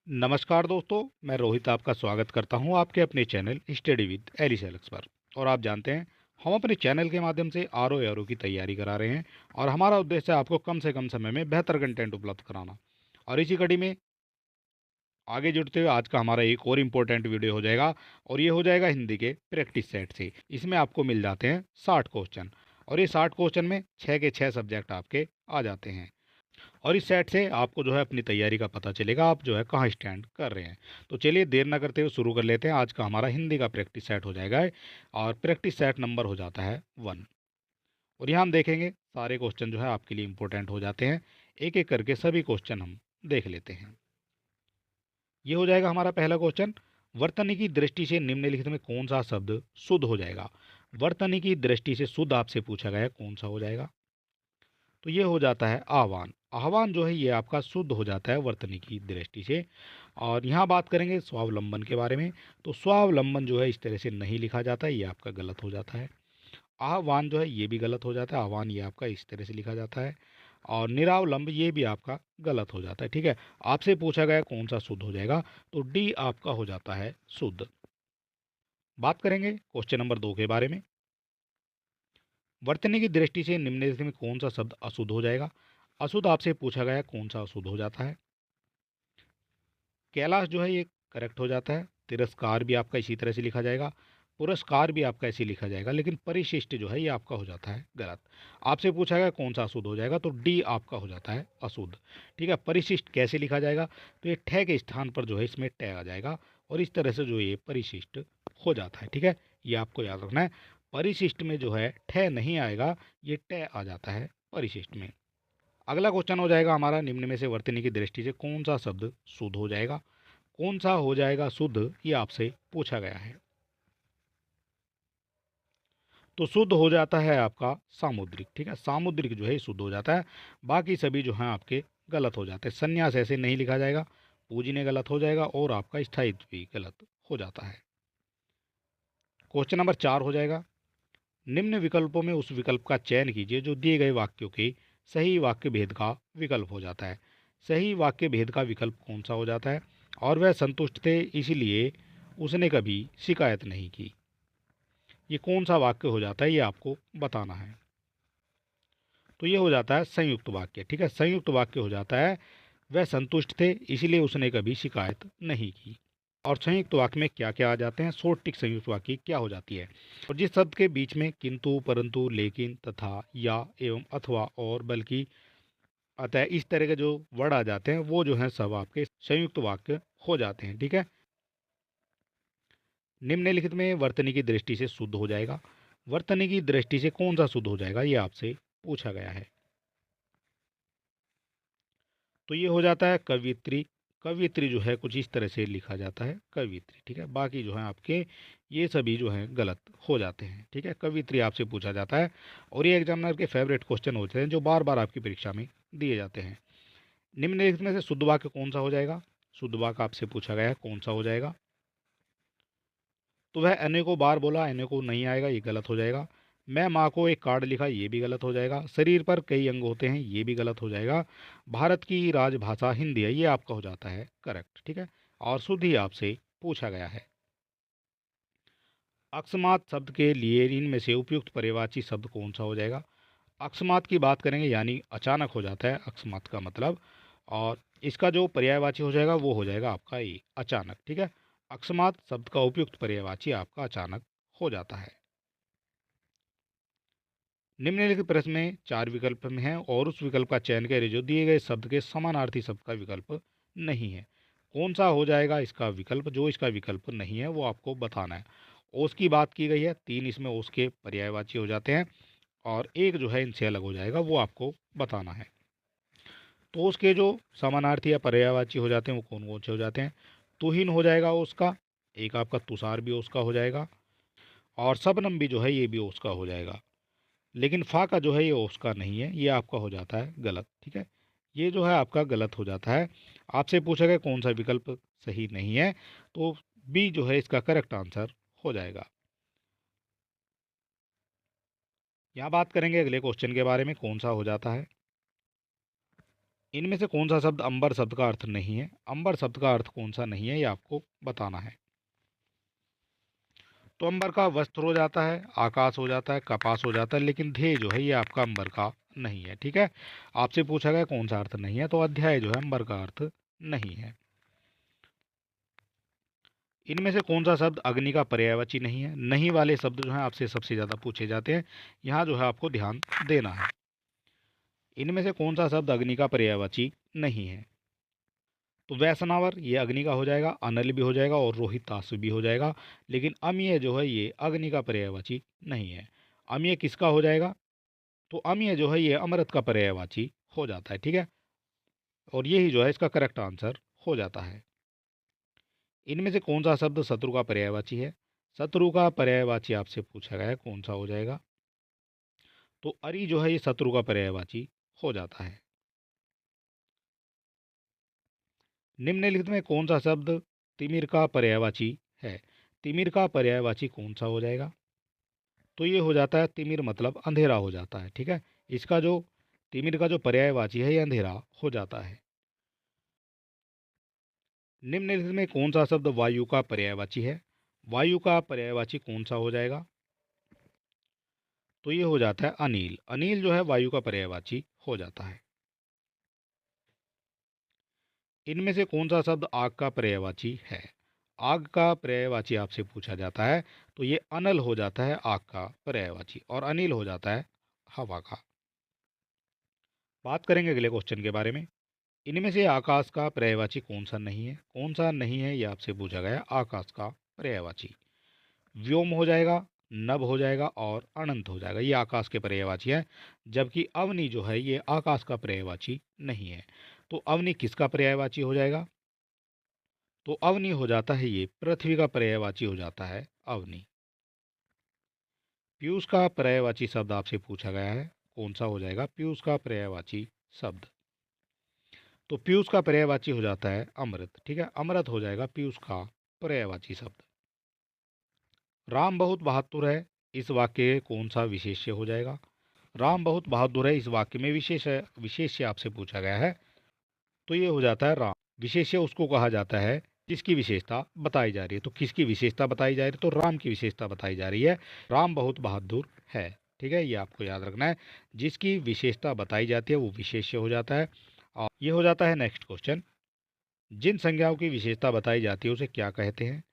नमस्कार दोस्तों, मैं रोहित आपका स्वागत करता हूं आपके अपने चैनल स्टडी विद एलिसैलेक्स पर। और आप जानते हैं, हम अपने चैनल के माध्यम से आर ओ की तैयारी करा रहे हैं और हमारा उद्देश्य है आपको कम से कम समय में बेहतर कंटेंट उपलब्ध कराना। और इसी कड़ी में आगे जुड़ते हुए आज का हमारा एक और इम्पोर्टेंट वीडियो हो जाएगा और ये हो जाएगा हिंदी के प्रैक्टिस सेट से। इसमें आपको मिल जाते हैं 60 क्वेश्चन और ये 60 क्वेश्चन में 6 के 6 सब्जेक्ट आपके आ जाते हैं। और इस सेट से आपको जो है अपनी तैयारी का पता चलेगा, आप जो है कहाँ स्टैंड कर रहे हैं। तो चलिए देर ना करते हुए शुरू कर लेते हैं। आज का हमारा हिंदी का प्रैक्टिस सेट हो जाएगा और प्रैक्टिस सेट नंबर हो जाता है 1। और यहाँ हम देखेंगे सारे क्वेश्चन जो है आपके लिए इंपॉर्टेंट हो जाते हैं। एक एक करके सभी क्वेश्चन हम देख लेते हैं। ये हो जाएगा हमारा पहला क्वेश्चन। वर्तनी की दृष्टि से निम्नलिखित में कौन सा शब्द शुद्ध हो जाएगा। वर्तनी की दृष्टि से शुद्ध आपसे पूछा गया है, कौन सा हो जाएगा। तो ये हो जाता है आह्वान। आह्वान जो है ये आपका शुद्ध हो जाता है वर्तनी की दृष्टि से। और यहाँ बात करेंगे स्वावलंबन के बारे में। तो स्वावलंबन जो है इस तरह से नहीं लिखा जाता है, ये आपका गलत हो जाता है। आह्वान जो है ये भी गलत हो जाता है, आह्वान ये आपका इस तरह से लिखा जाता है। और निरावलंब ये भी आपका गलत हो जाता है। ठीक है, आपसे पूछा गया कौन सा शुद्ध हो जाएगा, तो डी आपका हो जाता है शुद्ध। बात करेंगे क्वेश्चन नंबर 2 के बारे में। वर्तनी की दृष्टि से निम्नलिखित में कौन सा शब्द अशुद्ध हो जाएगा। अशुद्ध आपसे पूछा गया कौन सा अशुद्ध हो जाता है। कैलाश जो है ये करेक्ट हो जाता है। तिरस्कार भी आपका इसी तरह से लिखा जाएगा। पुरस्कार भी आपका ऐसे लिखा जाएगा, लेकिन परिशिष्ट जो है ये आपका हो जाता है गलत। आपसे पूछा गया कौन सा अशुद्ध हो जाएगा, तो डी आपका हो जाता है अशुद्ध। ठीक है, परिशिष्ट कैसे लिखा जाएगा, तो ये ठे के स्थान पर जो है इसमें टे आ जाएगा और इस तरह से जो ये परिशिष्ट हो जाता है। ठीक है, ये आपको याद रखना है। परिशिष्ट में जो है ठे नहीं आएगा, ये टे आ जाता है परिशिष्ट में। अगला क्वेश्चन हो जाएगा हमारा, निम्न में से वर्तनी की दृष्टि से कौन सा शब्द शुद्ध हो जाएगा। कौन सा हो जाएगा शुद्ध, ये आपसे पूछा गया है। तो शुद्ध हो जाता है आपका सामुद्रिक। ठीक है, सामुद्रिक जो है शुद्ध हो जाता है। बाकी सभी जो हैं आपके गलत हो जाते हैं। संन्यास ऐसे नहीं लिखा जाएगा, पूजने गलत हो जाएगा और आपका स्थायित्व भी गलत हो जाता है। क्वेश्चन नंबर 4 हो जाएगा। निम्न विकल्पों में उस विकल्प का चयन कीजिए जो दिए गए वाक्यों के सही वाक्य भेद का विकल्प हो जाता है। सही वाक्य भेद का विकल्प कौन सा हो जाता है। और वह संतुष्ट थे इसलिए उसने कभी शिकायत नहीं की। ये कौन सा वाक्य हो जाता है, ये आपको बताना है। तो ये हो जाता है संयुक्त वाक्य। ठीक है, संयुक्त वाक्य हो जाता है वह संतुष्ट थे इसलिए उसने कभी शिकायत नहीं की। और संयुक्त वाक्य में क्या क्या आ जाते हैं, शॉर्ट टिक संयुक्त वाक्य क्या हो जाती है। और जिस शब्द के बीच में किंतु, परंतु, लेकिन, तथा, या, एवं, अथवा, और, बल्कि, अतः इस तरह के जो वर्ड आ जाते हैं वो जो है सब आपके संयुक्त वाक्य हो जाते हैं। ठीक है, निम्नलिखित में वर्तनी की दृष्टि से शुद्ध हो जाएगा। वर्तनी की दृष्टि से कौन सा शुद्ध हो जाएगा, ये आपसे पूछा गया है। तो ये हो जाता है कवियत्री। कवियत्री जो है कुछ इस तरह से लिखा जाता है कवियत्री। ठीक है, बाकी जो है आपके ये सभी जो हैं गलत हो जाते हैं। ठीक है, कवियत्री आपसे पूछा जाता है और ये एग्जामिनर के फेवरेट क्वेश्चन होते हैं जो बार बार आपकी परीक्षा में दिए जाते हैं। निम्नलिखित में से शुद्ध वाक्य कौन सा हो जाएगा। शुद्ध वाक्य आपसे पूछा गया है कौन सा हो जाएगा। तो वह अनेकों बार बोला, अनेकों नहीं आएगा, ये गलत हो जाएगा। मैं माँ को एक कार्ड लिखा, ये भी गलत हो जाएगा। शरीर पर कई अंग होते हैं, ये भी गलत हो जाएगा। भारत की राजभाषा हिंदी है, ये आपका हो जाता है करेक्ट। ठीक है, और शुद्ध ही आपसे पूछा गया है। अकस्मात शब्द के लिए इनमें से उपयुक्त पर्यायवाची शब्द कौन सा हो जाएगा। अकस्मात की बात करेंगे यानी अचानक हो जाता है अकस्मात का मतलब। और इसका जो पर्यायवाची हो जाएगा वो हो जाएगा आपका ये अचानक। ठीक है, अकस्मात शब्द का उपयुक्त पर्यायवाची आपका अचानक हो जाता है। निम्नलिखित प्रश्न में 4 विकल्प में है और उस विकल्प का चयन करें जो दिए गए शब्द के समानार्थी शब्द का विकल्प नहीं है। कौन सा हो जाएगा इसका विकल्प, जो इसका विकल्प नहीं है वो आपको बताना है। ओस की बात की गई है, 3 इसमें ओस के पर्यायवाची हो जाते हैं और एक जो है इनसे अलग हो जाएगा, वो आपको बताना है। तो उसके जो समानार्थी या पर्यायवाची हो जाते हैं वो कौन कौन से हो जाते हैं। तुहिन हो जाएगा उसका, एक आपका तुषार भी उसका हो जाएगा और शबनम भी जो है ये भी उसका हो जाएगा। लेकिन फा का जो है ये उसका नहीं है, ये आपका हो जाता है गलत। ठीक है, ये जो है आपका गलत हो जाता है। आपसे पूछा गया कौन सा विकल्प सही नहीं है, तो बी जो है इसका करेक्ट आंसर हो जाएगा। यहाँ बात करेंगे अगले क्वेश्चन के बारे में, कौन सा हो जाता है। इनमें से कौन सा शब्द अंबर शब्द का अर्थ नहीं है? अंबर शब्द का अर्थ कौन सा नहीं है, ये आपको बताना है। तो अंबर का वस्त्र हो जाता है, आकाश हो जाता है, कपास हो जाता है, लेकिन ध्येय जो है ये आपका अंबर का नहीं है। ठीक है, आपसे पूछा गया कौन सा अर्थ नहीं है, तो अध्याय जो है अंबर का अर्थ नहीं है। इनमें से कौन सा शब्द अग्नि का पर्यायवाची नहीं है? नहीं वाले शब्द जो हैं आपसे सबसे ज़्यादा पूछे जाते हैं, यहाँ जो है आपको ध्यान देना है। इनमें से कौन सा शब्द अग्नि का पर्यायवाची नहीं है? तो वैष्णवर ये अग्नि का हो जाएगा, अनल भी हो जाएगा और रोहिताश भी हो जाएगा, लेकिन अम्य जो है ये अग्नि का पर्यायवाची नहीं है। अम्य किसका हो जाएगा? तो अम्य जो है ये अमृत का पर्यायवाची हो जाता है। ठीक है, और यही जो है इसका करेक्ट आंसर हो जाता है। इनमें से कौन सा शब्द शत्रु का पर्यायवाची है? शत्रु का पर्यायवाची आपसे पूछा गया है, कौन सा हो जाएगा? तो अरि जो है ये शत्रु का पर्यायवाची हो जाता है। निम्नलिखित में कौन सा शब्द तिमिर का पर्यायवाची है? तिमिर का पर्यायवाची कौन सा हो जाएगा? तो ये हो जाता है तिमिर मतलब अंधेरा हो जाता है। ठीक है, इसका जो तिमिर का जो पर्यायवाची है ये अंधेरा हो जाता है। निम्नलिखित में कौन सा शब्द वायु का पर्यायवाची है? वायु का पर्यायवाची कौन सा हो जाएगा? तो ये हो जाता है अनिल। अनिल जो है वायु का पर्यायवाची हो जाता है। इनमें से कौन सा शब्द आग का पर्यायवाची है? आग का पर्यायवाची आपसे पूछा जाता है, तो ये अनल हो जाता है आग का पर्यायवाची, और अनिल हो जाता है हवा का। बात करेंगे अगले क्वेश्चन के बारे में। इनमें से आकाश का पर्यायवाची कौन सा नहीं है? कौन सा नहीं है ये आपसे पूछा गया। आकाश का पर्यायवाची व्योम हो जाएगा, नभ हो जाएगा और अनंत हो जाएगा, ये आकाश के पर्यायवाची है। जबकि अवनि जो है ये आकाश का पर्यायवाची नहीं है। तो अवनि किसका पर्यायवाची हो जाएगा? तो अवनि हो जाता है ये पृथ्वी का पर्यायवाची हो जाता है अवनि। पीयूष का पर्यायवाची शब्द आपसे पूछा गया है, कौन सा हो जाएगा पीयूष का पर्यायवाची शब्द? तो पीयूष का पर्यायवाची हो जाता है अमृत। ठीक है, अमृत हो जाएगा पीयूष का पर्यायवाची शब्द। राम बहुत बहादुर है, इस वाक्य कौन सा विशेष्य हो जाएगा? राम बहुत बहादुर है इस वाक्य में विशेष्य आपसे पूछा गया है, तो ये हो जाता है राम। विशेष्य उसको कहा जाता है जिसकी विशेषता बताई जा रही है। तो किसकी विशेषता बताई जा रही है? तो राम की विशेषता बताई जा रही है। राम बहुत बहादुर है। ठीक है, ये आपको याद रखना है। जिसकी विशेषता बताई जाती है वो विशेष्य हो जाता है। और ये हो जाता है नेक्स्ट क्वेश्चन। जिन संज्ञाओं की विशेषता बताई जाती है उसे क्या कहते हैं?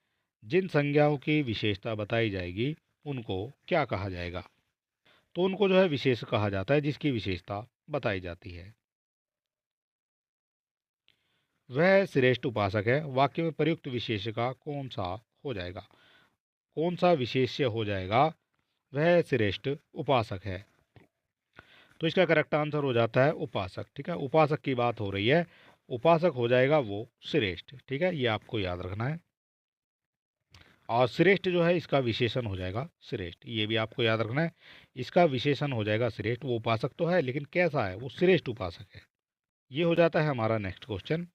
जिन संज्ञाओं की विशेषता बताई जाएगी उनको क्या कहा जाएगा? तो उनको जो है विशेष कहा जाता है जिसकी विशेषता बताई जाती है। वह श्रेष्ठ उपासक है, वाक्य में प्रयुक्त विशेष का कौन सा हो जाएगा? कौन सा विशेष्य हो जाएगा? वह श्रेष्ठ उपासक है। तो इसका करेक्ट आंसर हो जाता है उपासक। ठीक है, उपासक की बात हो रही है, उपासक हो जाएगा वो श्रेष्ठ। ठीक है, ये आपको याद रखना है। और श्रेष्ठ जो है इसका विशेषण हो जाएगा श्रेष्ठ, ये भी आपको याद रखना है। इसका विशेषण हो जाएगा श्रेष्ठ। वो उपासक तो है लेकिन कैसा है? वो श्रेष्ठ उपासक है। ये हो जाता है हमारा नेक्स्ट क्वेश्चन।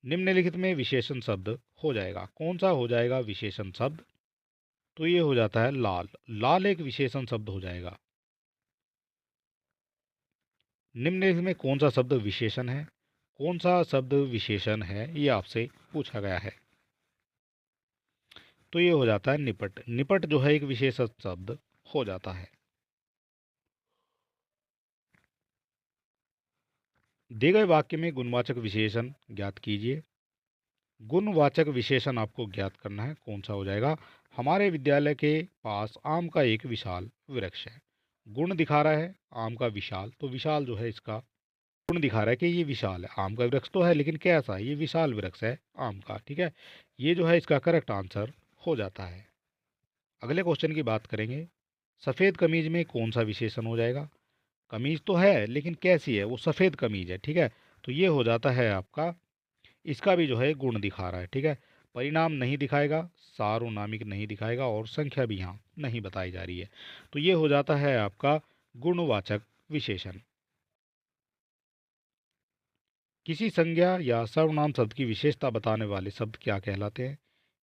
निम्नलिखित में विशेषण शब्द हो जाएगा, कौन सा हो जाएगा विशेषण शब्द? तो ये हो जाता है लाल। लाल एक विशेषण शब्द हो जाएगा। निम्नलिखित में कौन सा शब्द विशेषण है? कौन सा शब्द विशेषण है ये आपसे पूछा गया है। तो ये हो जाता है निपट। निपट जो है एक विशेषण शब्द हो जाता है। दिए गए वाक्य में गुणवाचक विशेषण ज्ञात कीजिए। गुणवाचक विशेषण आपको ज्ञात करना है, कौन सा हो जाएगा? हमारे विद्यालय के पास आम का एक विशाल वृक्ष है। गुण दिखा रहा है आम का विशाल, तो विशाल जो है इसका गुण दिखा रहा है कि ये विशाल है। आम का वृक्ष तो है लेकिन कैसा? ये विशाल वृक्ष है आम का। ठीक है, ये जो है इसका करेक्ट आंसर हो जाता है। अगले क्वेश्चन की बात करेंगे। सफ़ेद कमीज में कौन सा विशेषण हो जाएगा? कमीज तो है लेकिन कैसी है? वो सफ़ेद कमीज है। ठीक है, तो ये हो जाता है आपका, इसका भी जो है गुण दिखा रहा है। ठीक है, परिणाम नहीं दिखाएगा, सार्वनामिक नहीं दिखाएगा और संख्या भी यहाँ नहीं बताई जा रही है। तो ये हो जाता है आपका गुणवाचक विशेषण। किसी संज्ञा या सर्वनाम शब्द की विशेषता बताने वाले शब्द क्या कहलाते हैं?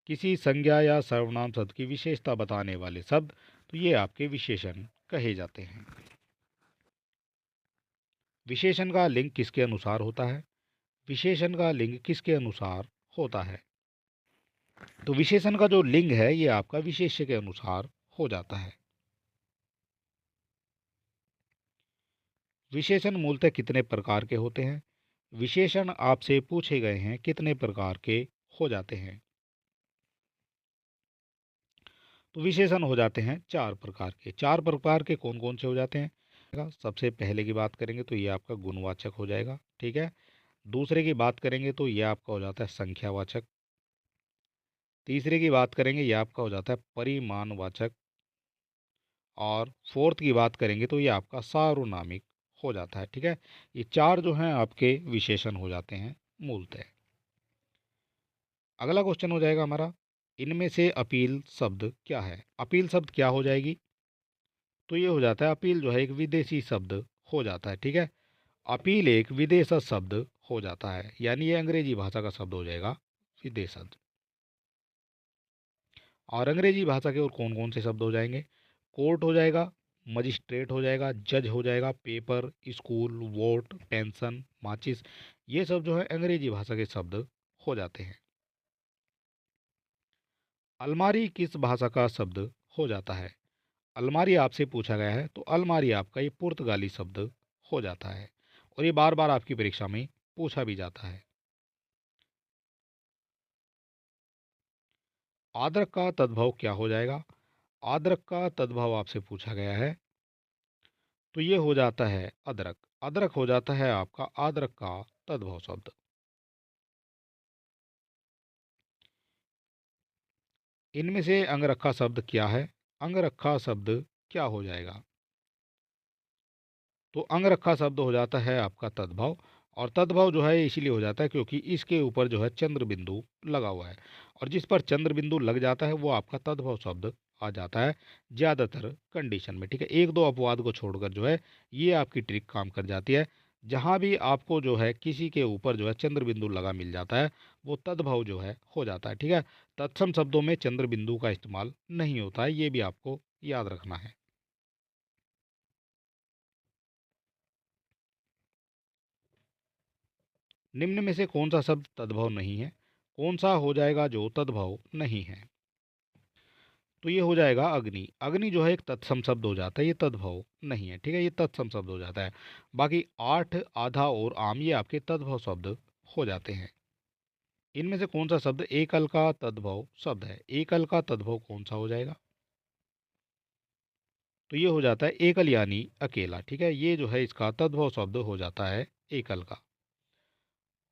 किसी संज्ञा या सर्वनाम शब्द की विशेषता बताने वाले शब्द, तो ये आपके विशेषण कहे जाते हैं। विशेषण का लिंग किसके अनुसार होता है? विशेषण का लिंग किसके अनुसार होता है? तो विशेषण का जो लिंग है ये आपका विशेष्य के अनुसार हो जाता है। विशेषण मूलतः कितने प्रकार के होते हैं? विशेषण आपसे पूछे गए हैं कितने प्रकार के हो जाते हैं? तो विशेषण हो जाते हैं 4 प्रकार के। 4 प्रकार के कौन कौन से हो जाते हैं? सबसे पहले की बात करेंगे तो ये आपका गुणवाचक हो जाएगा, ठीक है। दूसरे की बात करेंगे तो ये आपका हो जाता है संख्यावाचक। तीसरे की बात करेंगे ये आपका हो जाता है परिमाणवाचक। और फोर्थ की बात करेंगे तो ये आपका सार्वनामिक हो जाता है, ठीक है। ये 4 जो हैं आपके विशेषण हो जाते हैं मूलतः। अगला क्वेश्चन हो जाएगा हमारा, इनमें से अपील शब्द क्या है? अपील शब्द क्या हो जाएगी? तो ये हो जाता है अपील जो है एक विदेशी शब्द हो जाता है, ठीक है। अपील एक विदेशज शब्द हो जाता है, यानी ये अंग्रेजी भाषा का शब्द हो जाएगा विदेशज। और अंग्रेजी भाषा के और कौन कौन से शब्द हो जाएंगे? कोर्ट हो जाएगा, मजिस्ट्रेट हो जाएगा, जज हो जाएगा, पेपर, स्कूल, वोट, पेंशन, माचिस, ये सब जो है अंग्रेजी भाषा के शब्द हो जाते हैं। अलमारी किस भाषा का शब्द हो जाता है? अलमारी आपसे पूछा गया है तो अलमारी आपका ये पुर्तगाली शब्द हो जाता है, और ये बार बार आपकी परीक्षा में पूछा भी जाता है। आद्रक का तद्भव क्या हो जाएगा? आद्रक का तद्भव आपसे पूछा गया है तो ये हो जाता है अदरक। अदरक हो जाता है आपका आद्रक का तद्भव शब्द। इनमें से अंगरखा शब्द क्या है? अंगरखा शब्द क्या हो जाएगा? तो अंगरखा शब्द हो जाता है आपका तद्भव। और तद्भव जो है इसीलिए हो जाता है क्योंकि इसके ऊपर जो है चंद्र बिंदु लगा हुआ है, और जिस पर चंद्र बिंदु लग जाता है वो आपका तद्भव शब्द आ जाता है ज़्यादातर कंडीशन में, ठीक है। एक दो अपवाद को छोड़कर जो है ये आपकी ट्रिक काम कर जाती है। जहाँ भी आपको जो है किसी के ऊपर जो है चंद्र बिंदु लगा मिल जाता है वो तद्भव जो है हो जाता है, ठीक है। तत्सम शब्दों में चंद्र बिंदु का इस्तेमाल नहीं होता है, ये भी आपको याद रखना है। निम्न में से कौन सा शब्द तद्भव नहीं है? कौन सा हो जाएगा जो तद्भव नहीं है? तो ये हो जाएगा अग्नि। अग्नि जो है एक तत्सम शब्द हो जाता है, ये तद्भव नहीं है, ठीक है, ये तत्सम शब्द हो जाता है। बाकी आठ, आधा और आम ये आपके तद्भव शब्द हो जाते हैं। इनमें से कौन सा शब्द एकल का तद्भव शब्द है? एकल का तद्भव कौन सा हो जाएगा? तो ये हो जाता है एकल यानी अकेला, ठीक है, ये जो है इसका तद्भव शब्द हो जाता है एकल का।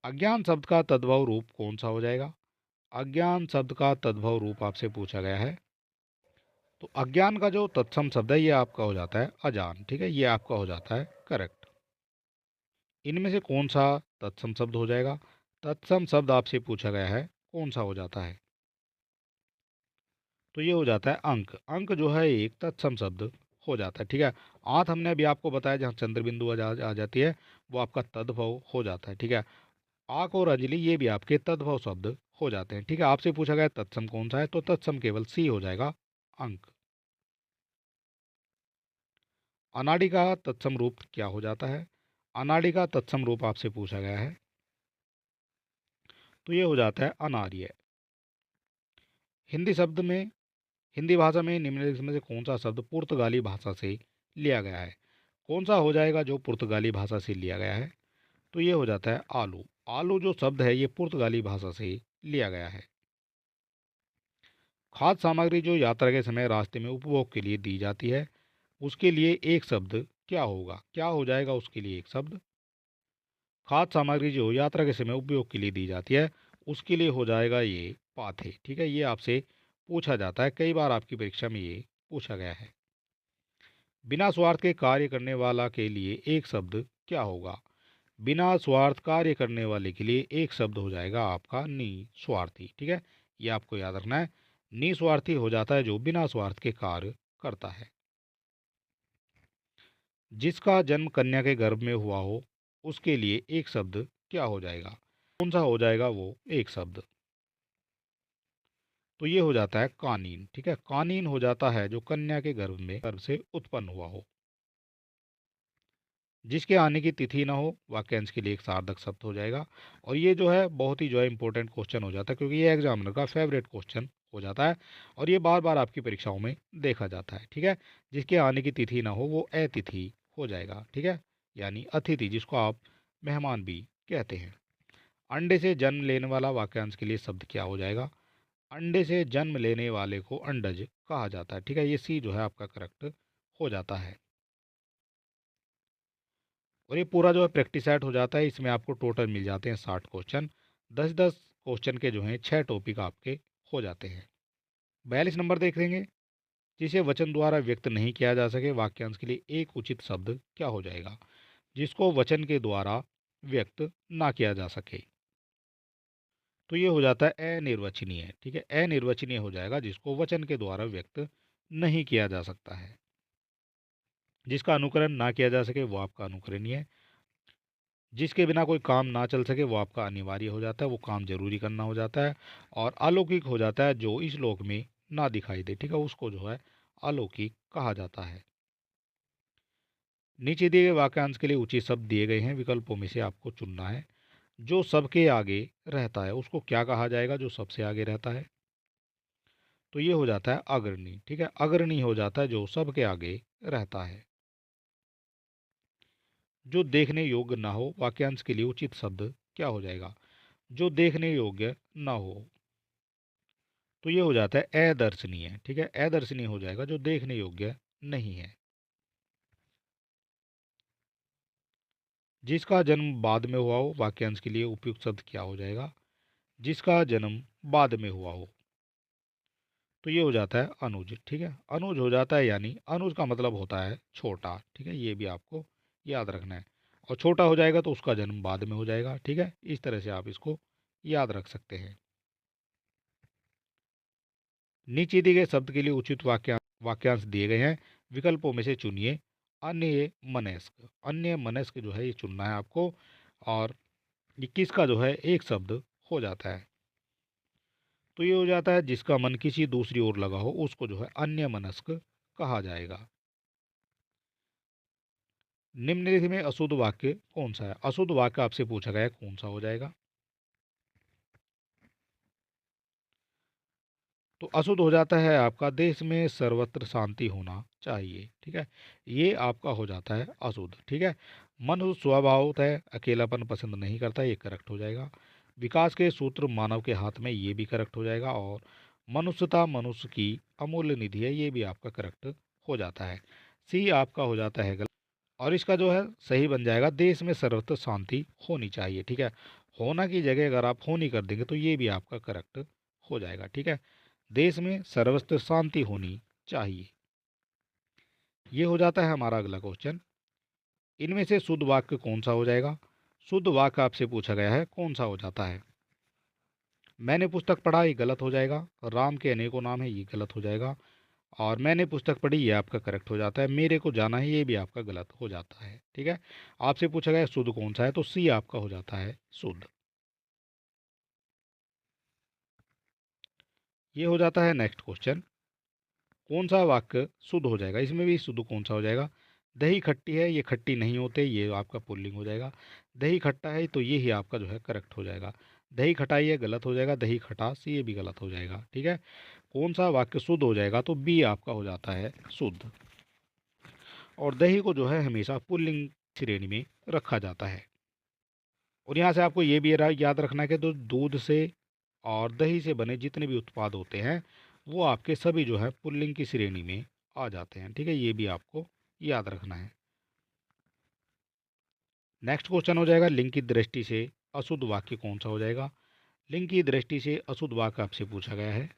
अज्ञान शब्द का तद्भव रूप कौन सा हो जाएगा? अज्ञान शब्द का तद्भव रूप आपसे पूछा गया है तो अज्ञान का जो तत्सम शब्द है ये आपका हो जाता है अजान, ठीक है, ये आपका हो जाता है करेक्ट। इनमें से कौन सा तत्सम शब्द हो जाएगा? तत्सम शब्द आपसे पूछा गया है कौन सा हो जाता है? तो ये हो जाता है अंक। अंक जो है एक तत्सम शब्द हो जाता है, ठीक है। आंत हमने अभी आपको बताया जहाँ चंद्र बिंदु आ जाती है वो आपका तद्भव हो जाता है, ठीक है। आंख और अंजलि ये भी आपके तद्भव शब्द हो जाते हैं, ठीक है। आपसे पूछा गया तत्सम कौन सा है तो तत्सम केवल सी हो जाएगा, अंक। अनाड़ी का तत्सम रूप क्या हो जाता है? अनाड़ी का तत्सम रूप आपसे पूछा गया है तो ये हो जाता है अनार्य। हिंदी शब्द में हिंदी भाषा में निम्नलिखित में से कौन सा शब्द पुर्तगाली भाषा से लिया गया है? कौन सा हो जाएगा जो पुर्तगाली भाषा से लिया गया है? तो ये हो जाता है आलू। आलू जो शब्द है ये पुर्तगाली भाषा से लिया गया है। खाद्य सामग्री जो यात्रा के समय रास्ते में उपभोग के लिए दी जाती है उसके लिए एक शब्द क्या होगा? क्या हो जाएगा उसके लिए एक शब्द? खाद्य सामग्री जो यात्रा के समय उपयोग के लिए दी जाती है उसके लिए हो जाएगा ये पाथे, ठीक है, ये आपसे पूछा जाता है, कई बार आपकी परीक्षा में ये पूछा गया है। बिना स्वार्थ के कार्य करने वाला के लिए एक शब्द क्या होगा? बिना स्वार्थ कार्य करने वाले के लिए एक शब्द हो जाएगा आपका निस्वार्थी, ठीक है, ये आपको याद रखना है। निस्वार्थी हो जाता है जो बिना स्वार्थ के कार्य करता है। जिसका जन्म कन्या के गर्भ में हुआ हो उसके लिए एक शब्द क्या हो जाएगा? कौन सा हो जाएगा वो एक शब्द? तो ये हो जाता है कानीन, ठीक है, कानीन हो जाता है जो कन्या के गर्भ से उत्पन्न हुआ हो। जिसके आने की तिथि ना हो, वाक्यांश के लिए एक सार्थक शब्द हो जाएगा। और ये जो है बहुत ही जो है इंपॉर्टेंट क्वेश्चन हो जाता है, क्योंकि ये एग्जामिनर का फेवरेट क्वेश्चन हो जाता है और ये बार बार आपकी परीक्षाओं में देखा जाता है। ठीक है, जिसके आने की तिथि ना हो वो अतिथि हो जाएगा। ठीक है, यानी अतिथि, जिसको आप मेहमान भी कहते हैं। अंडे से जन्म लेने वाला, वाक्यांश के लिए शब्द क्या हो जाएगा? अंडे से जन्म लेने वाले को अंडज कहा जाता है। ठीक है, ये सी जो है आपका करेक्ट हो जाता है। और ये पूरा जो है प्रैक्टिस सेट हो जाता है। इसमें आपको टोटल मिल जाते हैं 60 क्वेश्चन। 10-10 क्वेश्चन के जो हैं 6 टॉपिक आपके हो जाते हैं। 42 नंबर देख लेंगे। जिसे वचन द्वारा व्यक्त नहीं किया जा सके, वाक्यांश के लिए एक उचित शब्द क्या हो जाएगा? जिसको वचन के द्वारा व्यक्त ना किया जा सके, तो ये हो जाता है अनिर्वचनीय। ठीक है, अनिर्वचनीय हो जाएगा जिसको वचन के द्वारा व्यक्त नहीं किया जा सकता है। जिसका अनुकरण ना किया जा सके वो आपका अनुकरणीय है। जिसके बिना कोई काम ना चल सके वो आपका अनिवार्य हो जाता है, वो काम जरूरी करना हो जाता है। और अलौकिक हो जाता है जो इस लोक में ना दिखाई दे। ठीक है, उसको जो है अलौकिक कहा जाता है। नीचे दिए गए वाक्यांश के लिए उचित शब्द दिए गए हैं, विकल्पों में से आपको चुनना है। जो सबके आगे रहता है उसको क्या कहा जाएगा? जो सबसे आगे रहता है, तो ये हो जाता है अग्रणी। ठीक है, अग्रणी हो जाता है जो सबके आगे रहता है। जो देखने योग्य ना हो, वाक्यांश के लिए उचित शब्द क्या हो जाएगा? जो देखने योग्य ना हो, तो ये हो जाता है अदर्शनीय। ठीक है, अदर्शनीय हो जाएगा जो देखने योग्य नहीं है। जिसका जन्म बाद में हुआ हो, वाक्यांश के लिए उपयुक्त शब्द क्या हो जाएगा? जिसका जन्म बाद में हुआ हो, तो ये हो जाता है अनुज। ठीक है, अनुज हो जाता है, यानी अनुज का मतलब होता है छोटा। ठीक है, ये भी आपको याद रखना है। और छोटा हो जाएगा तो उसका जन्म बाद में हो जाएगा। ठीक है, इस तरह से आप इसको याद रख सकते हैं। नीचे दिए गए शब्द के लिए उचित वाक्यांश दिए गए हैं, विकल्पों में से चुनिए। अन्य मनस्क, अन्य मनस्क जो है ये चुनना है आपको। और 21 का जो है एक शब्द हो जाता है, तो ये हो जाता है जिसका मन किसी दूसरी ओर लगा हो उसको जो है अन्य मनस्क कहा जाएगा। निम्नलिखित में अशुद्ध वाक्य कौन सा है? अशुद्ध वाक्य आपसे पूछा गया है, कौन सा हो जाएगा? तो अशुद्ध हो जाता है आपका देश में सर्वत्र शांति होना चाहिए। ठीक है, ये आपका हो जाता है अशुद्ध। ठीक है, मनुष्य स्वभावतः है अकेलापन पसंद नहीं करता, ये करेक्ट हो जाएगा। विकास के सूत्र मानव के हाथ में, ये भी करेक्ट हो जाएगा। और मनुष्यता मनुष्य की अमूल्य निधि है, ये भी आपका करेक्ट हो जाता है। सी आपका हो जाता है गलत। और इसका जो है सही बन जाएगा देश में सर्वत्र शांति होनी चाहिए। ठीक है, होना की जगह अगर आप होनी कर देंगे तो ये भी आपका करेक्ट हो जाएगा। ठीक है, देश में सर्वत्र शांति होनी चाहिए, ये हो जाता है हमारा अगला क्वेश्चन। इनमें से शुद्ध वाक्य कौन सा हो जाएगा? शुद्ध वाक्य आपसे पूछा गया है, कौन सा हो जाता है? मैंने पुस्तक पढ़ा, ये गलत हो जाएगा। राम के अनेकों नाम है, ये गलत हो जाएगा। और मैंने पुस्तक पढ़ी, ये आपका करेक्ट हो जाता है। मेरे को जाना है, ये भी आपका गलत हो जाता है। ठीक है, आपसे पूछा गया शुद्ध कौन सा है, तो सी आपका हो जाता है शुद्ध। ये हो जाता है नेक्स्ट क्वेश्चन। कौन सा वाक्य शुद्ध हो जाएगा? इसमें भी शुद्ध कौन सा हो जाएगा? दही खट्टी है, ये खट्टी नहीं होते, ये आपका पुल्लिंग हो जाएगा। दही खट्टा है, तो ये ही आपका जो है करेक्ट हो जाएगा। दही खटाई है, गलत हो जाएगा। दही खटास, ये भी गलत हो जाएगा। ठीक है, कौन सा वाक्य शुद्ध हो जाएगा? तो बी आपका हो जाता है शुद्ध। और दही को जो है हमेशा पुल्लिंग श्रेणी में रखा जाता है। और यहाँ से आपको ये भी याद रखना है कि तो दूध से और दही से बने जितने भी उत्पाद होते हैं वो आपके सभी जो है पुल्लिंग की श्रेणी में आ जाते हैं। ठीक है, ये भी आपको याद रखना है। नेक्स्ट क्वेश्चन हो जाएगा लिंग की दृष्टि से अशुद्ध वाक्य कौन सा हो जाएगा? लिंग की दृष्टि से अशुद्ध वाक्य आपसे पूछा गया है,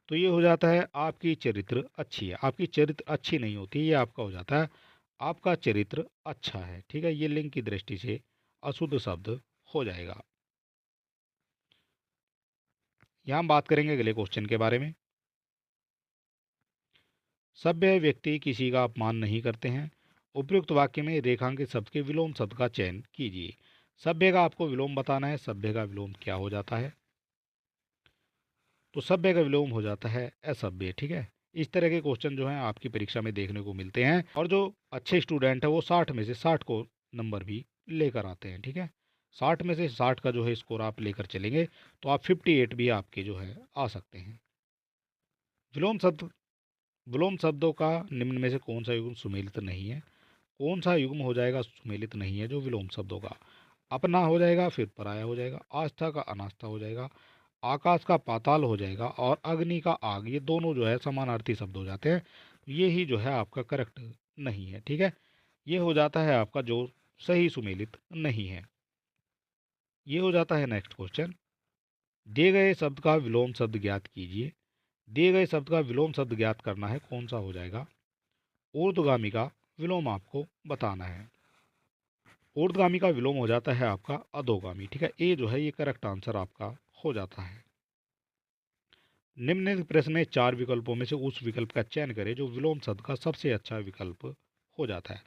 तो ये हो जाता है आपकी चरित्र अच्छी है। आपकी चरित्र अच्छी नहीं होती, ये आपका हो जाता है आपका चरित्र अच्छा है। ठीक है, ये लिंग की दृष्टि से अशुद्ध शब्द हो जाएगा। यहाँ हम बात करेंगे अगले क्वेश्चन के बारे में। सभ्य व्यक्ति किसी का अपमान नहीं करते हैं। उपयुक्त वाक्य में रेखांकित शब्द के विलोम शब्द का चयन कीजिए। सभ्य का आपको विलोम बताना है। सभ्य का विलोम क्या हो जाता है? तो सभ्य का विलोम हो जाता है असभ्य। ठीक है, इस तरह के क्वेश्चन जो हैं आपकी परीक्षा में देखने को मिलते हैं, और जो अच्छे स्टूडेंट हैं वो 60 में से 60 को नंबर भी लेकर आते हैं। ठीक है, 60 में से 60 का जो है स्कोर आप लेकर चलेंगे तो आप 58 भी आपके जो है आ सकते हैं। विलोम शब्द, विलोम शब्दों का निम्न में से कौन सा युग्म सुमेलित नहीं है? कौन सा युग्म हो जाएगा सुमेलित नहीं है जो विलोम शब्दों का? अपना हो जाएगा, फिर पराया हो जाएगा, आस्था का अनास्था हो जाएगा, आकाश का पाताल हो जाएगा, और अग्नि का आग, ये दोनों जो है समानार्थी शब्द हो जाते हैं। ये ही जो है आपका करेक्ट नहीं है। ठीक है, ये हो जाता है आपका जो सही सुमेलित नहीं है। ये हो जाता है नेक्स्ट क्वेश्चन। दिए गए शब्द का विलोम शब्द ज्ञात कीजिए। दिए गए शब्द का विलोम शब्द ज्ञात करना है, कौन सा हो जाएगा? ऊर्ध्वगामी का विलोम आपको बताना है। ऊर्ध्वगामी का विलोम हो जाता है आपका अधोगामी। ठीक है, ए जो है ये करेक्ट आंसर आपका हो जाता है। निम्नलिखित प्रश्न में 4 विकल्पों में से उस विकल्प का चयन करें जो विलोम शब्द का सबसे अच्छा विकल्प हो जाता है।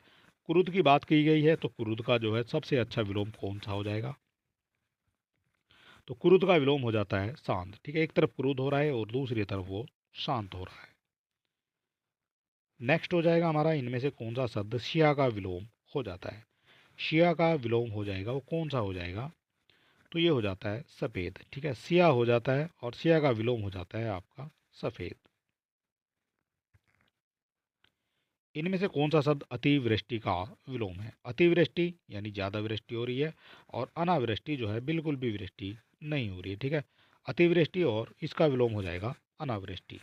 क्रुद्ध की बात की गई है, तो क्रुद्ध का जो है सबसे अच्छा विलोम कौन सा हो जाएगा? तो क्रुद्ध का विलोम हो जाता है शांत। ठीक है, एक तरफ क्रुद्ध हो रहा है और दूसरी तरफ वो शांत हो रहा है। नेक्स्ट हो जाएगा हमारा, इनमें से कौन सा शब्द शिया का विलोम हो जाता है? शिया का विलोम हो जाएगा, वो कौन सा हो जाएगा? तो ये हो जाता है सफ़ेद। ठीक है, सिया हो जाता है और सिया का विलोम हो जाता है आपका सफ़ेद। इनमें से कौन सा शब्द अतिवृष्टि का विलोम है? अतिवृष्टि यानी ज़्यादा वृष्टि हो रही है, और अनावृष्टि जो है बिल्कुल भी वृष्टि नहीं हो रही है। ठीक है, अतिवृष्टि और इसका विलोम हो जाएगा अनावृष्टि।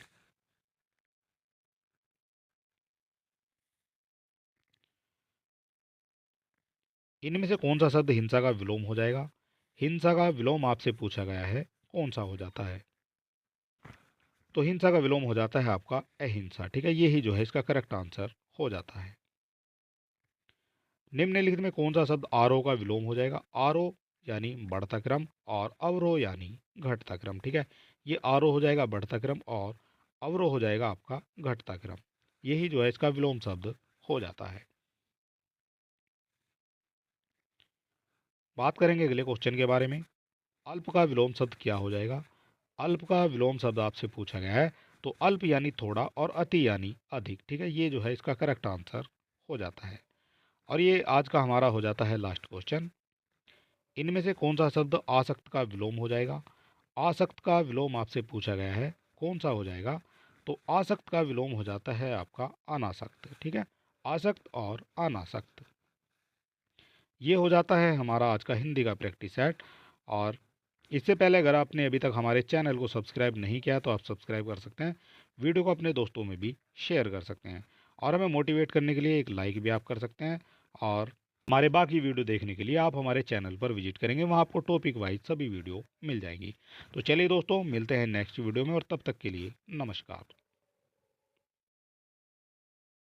इनमें से कौन सा शब्द हिंसा का विलोम हो जाएगा? हिंसा का विलोम आपसे पूछा गया है, कौन सा हो जाता है? तो हिंसा का विलोम हो जाता है आपका अहिंसा। ठीक है, यही जो है इसका करेक्ट आंसर हो जाता है। निम्नलिखित में कौन सा शब्द आरोह का विलोम हो जाएगा? आरोह यानी बढ़ता क्रम, और अवरोह यानी घटता क्रम। ठीक है, ये आरोह हो जाएगा बढ़ता क्रम, और अवरोह हो जाएगा आपका घटता क्रम। यही जो है इसका विलोम शब्द हो जाता है। बात करेंगे अगले क्वेश्चन के बारे में। अल्प का विलोम शब्द क्या हो जाएगा? अल्प का विलोम शब्द आपसे पूछा गया है, तो अल्प यानी थोड़ा और अति यानी अधिक। ठीक है, ये जो है इसका करेक्ट आंसर हो जाता है। और ये आज का हमारा हो जाता है लास्ट क्वेश्चन। इनमें से कौन सा शब्द आसक्त का विलोम हो जाएगा? आसक्त का विलोम आपसे पूछा गया है, कौन सा हो जाएगा? तो आसक्त का विलोम हो जाता है आपका अनासक्त। ठीक है, आसक्त और अनासक्त, ये हो जाता है हमारा आज का हिंदी का प्रैक्टिस सेट। और इससे पहले अगर आपने अभी तक हमारे चैनल को सब्सक्राइब नहीं किया तो आप सब्सक्राइब कर सकते हैं, वीडियो को अपने दोस्तों में भी शेयर कर सकते हैं, और हमें मोटिवेट करने के लिए एक लाइक भी आप कर सकते हैं। और हमारे बाकी वीडियो देखने के लिए आप हमारे चैनल पर विजिट करेंगे, वहाँ आपको टॉपिक वाइज सभी वीडियो मिल जाएंगी। तो चलिए दोस्तों, मिलते हैं नेक्स्ट वीडियो में, और तब तक के लिए नमस्कार।